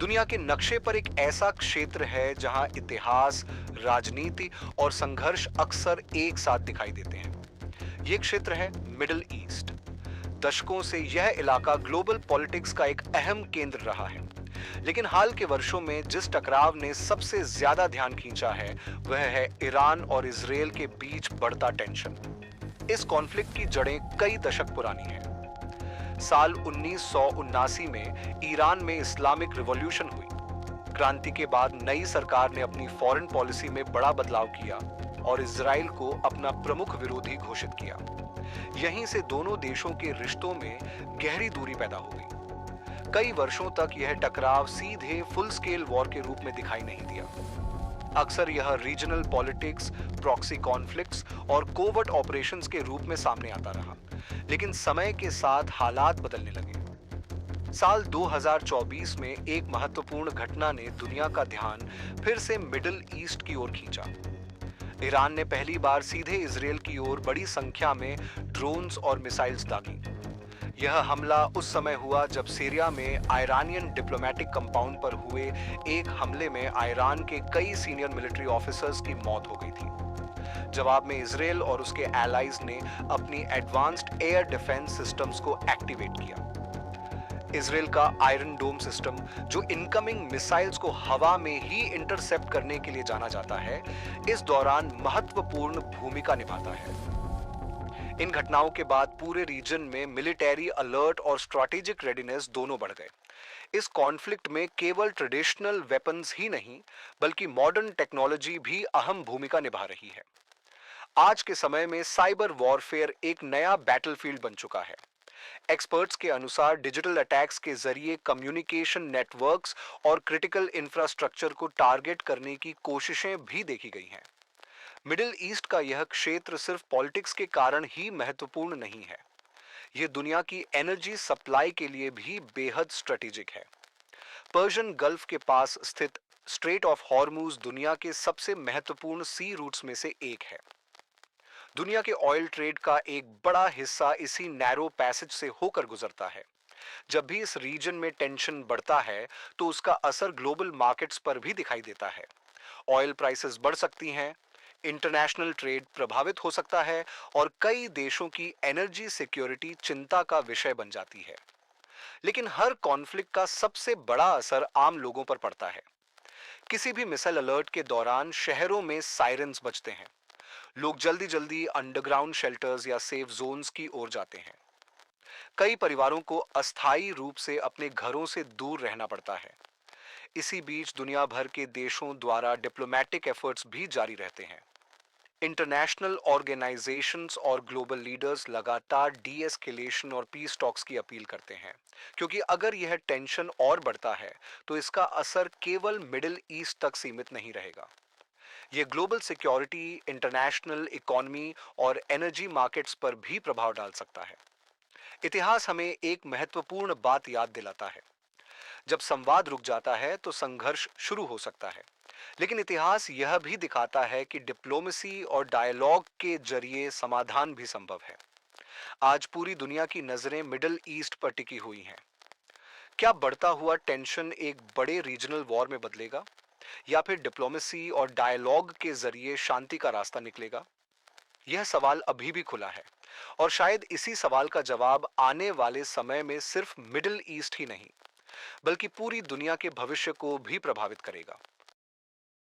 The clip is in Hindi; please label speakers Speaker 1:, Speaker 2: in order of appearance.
Speaker 1: दुनिया के नक्शे पर एक ऐसा क्षेत्र है जहां इतिहास, राजनीति और संघर्ष अक्सर एक साथ दिखाई देते हैं। ये क्षेत्र है मिडिल ईस्ट। दशकों से यह इलाका ग्लोबल पॉलिटिक्स का एक अहम केंद्र रहा है। लेकिन हाल के वर्षों में जिस टकराव ने सबसे ज्यादा ध्यान खींचा है, वह है ईरान और इजरायल के बीच बढ़ता टेंशन। इस कॉन्फ्लिक्ट की जड़ें कई दशक पुरानी हैं। साल 1979 में ईरान में इस्लामिक रिवॉल्यूशन हुई। क्रांति के बाद नई सरकार ने अपनी फॉरेन पॉलिसी में बड़ा बदलाव किया और इजराइल को अपना प्रमुख विरोधी घोषित किया। यहीं से दोनों देशों के रिश्तों में गहरी दूरी पैदा हो गई। कई वर्षों तक यह टकराव सीधे फुल स्केल वॉर के रूप में दिखाई नहीं दिया। अक्सर यह रीजनल पॉलिटिक्स, प्रॉक्सी कॉन्फ्लिक्ट्स और कोवर्ट ऑपरेशंस के रूप में सामने आता रहा। लेकिन समय के साथ हालात बदलने लगे। साल 2024 में एक महत्वपूर्ण घटना ने दुनिया का ध्यान फिर से मिडिल ईस्ट की ओर खींचा। ईरान ने पहली बार सीधे इजरायल की ओर बड़ी संख्या में ड्रोन्स और मिसाइल्स दागी। यह हमला उस समय हुआ जब सीरिया में ईरानियन डिप्लोमेटिक कंपाउंड पर हुए एक हमले में ईरान के कई सीनियर मिलिट्री ऑफिसर्स की मौत हो गई थी। जवाब में इजरायल और उसके एलाइज ने अपनी एडवांस्ड एयर डिफेंस सिस्टम्स को एक्टिवेट किया। इजरायल का आयरन डोम सिस्टम, जो इनकमिंग मिसाइल्स को हवा में ही इंटरसेप्ट करने के लिए जाना जाता है, इस दौरान महत्वपूर्ण भूमिका निभाता है। इन घटनाओं के बाद पूरे रीजन में मिलिटरी अलर्ट और स्ट्रैटेजिक रेडीनेस दोनों बढ़ गए। इस कॉन्फ्लिक्ट में केवल ट्रेडिशनल वेपन्स ही नहीं, बल्कि मॉडर्न टेक्नोलॉजी भी अहम भूमिका निभा रही है। आज के समय में साइबर वॉरफेयर एक नया बैटलफील्ड बन चुका है। एक्सपर्ट्स के अनुसार डिजिटल अटैक्स के जरिए कम्युनिकेशन नेटवर्क्स और क्रिटिकल इंफ्रास्ट्रक्चर को टारगेट करने की कोशिशें भी देखी गई हैं। मिडिल ईस्ट का यह क्षेत्र सिर्फ पॉलिटिक्स के कारण ही महत्वपूर्ण नहीं है। यह दुनिया की एनर्जी सप्लाई के लिए भी बेहद स्ट्रेटेजिक है। पर्शियन गल्फ के पास स्थित स्ट्रेट ऑफ हॉर्मूज दुनिया के सबसे महत्वपूर्ण सी रूट्स में से एक है। दुनिया के ऑयल ट्रेड का एक बड़ा हिस्सा इसी नैरो पैसेज से होकर गुजरता है। जब भी इस रीजन में टेंशन बढ़ता है, तो उसका असर ग्लोबल मार्केट्स पर भी दिखाई देता है। ऑयल प्राइसेस बढ़ सकती हैं, इंटरनेशनल ट्रेड प्रभावित हो सकता है और कई देशों की एनर्जी सिक्योरिटी चिंता का विषय बन जाती है। लेकिन हर कॉन्फ्लिक्ट का सबसे बड़ा असर आम लोगों पर पड़ता है। किसी भी मिसाइल अलर्ट के दौरान शहरों में सायरन्स बजते हैं। लोग जल्दी जल्दी अंडरग्राउंड शेल्टर्स या सेफ जोन्स की ओर जाते हैं। कई परिवारों को अस्थायी रूप से अपने घरों से दूर रहना पड़ता है। इसी बीच दुनिया भर के देशों द्वारा डिप्लोमेटिक एफर्ट्स भी जारी रहते हैं। इंटरनेशनल ऑर्गेनाइजेशंस और ग्लोबल लीडर्स लगातार डी एस्केलेशन और पीस टॉक्स की अपील करते हैं, क्योंकि अगर यह टेंशन और बढ़ता है तो इसका असर केवल मिडिल ईस्ट तक सीमित नहीं रहेगा। यह ग्लोबल सिक्योरिटी, इंटरनेशनल इकोनॉमी और एनर्जी मार्केट्स पर भी प्रभाव डाल सकता है। इतिहास हमें एक महत्वपूर्ण बात याद दिलाता है। जब संवाद रुक जाता है तो संघर्ष शुरू हो सकता है। लेकिन इतिहास यह भी दिखाता है कि डिप्लोमेसी और डायलॉग के जरिए समाधान भी संभव है। आज पूरी दुनिया की नजरें मिडिल ईस्ट पर टिकी हुई हैं। क्या बढ़ता हुआ टेंशन एक बड़े रीजनल वॉर में बदलेगा, या फिर डिप्लोमेसी और डायलॉग के जरिए शांति का रास्ता निकलेगा? यह सवाल अभी भी खुला है और शायद इसी सवाल का जवाब आने वाले समय में सिर्फ मिडिल ईस्ट ही नहीं, बल्कि पूरी दुनिया के भविष्य को भी प्रभावित करेगा।